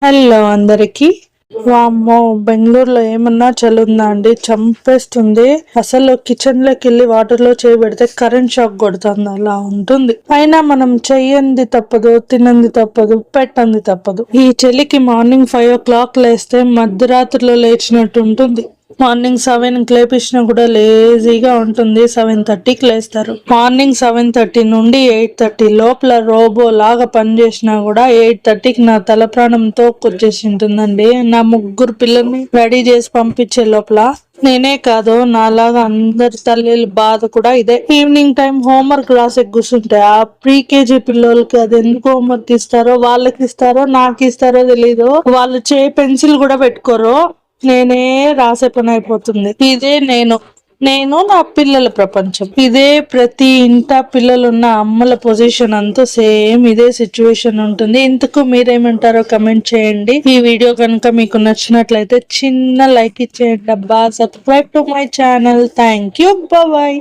Hello అందరికి. వామ్మో, బెంగళూరులో ఏమన్నా చలుందా అండి? చంపేస్తుంది. అసలు కిచెన్ లోకి వెళ్ళి వాటర్ లో చేయబెడితే కరెంట్ షాక్ కొడుతుంది, అలా ఉంటుంది. అయినా మనం చెయ్యంది తప్పదు, తినంది తప్పదు, పెట్టంది తప్పదు. ఈ చలికి మార్నింగ్ 5 o'clock లేస్తే మధ్యరాత్రిలో లేచినట్టు ఉంటుంది. మార్నింగ్ 7కి లేపించినా కూడా లేజీగా ఉంటుంది. 7:30కి లేస్తారు. మార్నింగ్ 7:30 నుండి 8:30 లోపల రోబో లాగా పనిచేసినా కూడా 8:30కి నా తల ప్రాణంతో వచ్చేసి ఉంటుందండి. నా 3 పిల్లల్ని రెడీ చేసి పంపించే లోపల నేనే కాదు, నాలాగా అందరి తల్లిల బాధ కూడా ఇదే. ఈవినింగ్ టైం హోంవర్క్ రాసే కూర్చుంటే ఆ ప్రీకేజీ పిల్లలకి అది ఎందుకు హోంవర్క్ ఇస్తారో, వాళ్ళకి ఇస్తారో నాకు ఇస్తారో తెలీదు. వాళ్ళు పెన్సిల్ కూడా పెట్టుకోరు. నేనే రాసే పని అయిపోతుంది. ఇదే నేను నా పిల్లల ప్రపంచం. ఇదే ప్రతి ఇంట పిల్లలున్న అమ్మల పొజిషన్ అంతా సేమ్ ఇదే సిచ్యువేషన్ ఉంటుంది. ఇంతకు మీరేమంటారో కమెంట్ చేయండి. ఈ వీడియో కనుక మీకు నచ్చినట్లయితే చిన్న లైక్ ఇచ్చేయండి అబ్బా. Subscribe to my channel. Thank you. Bye.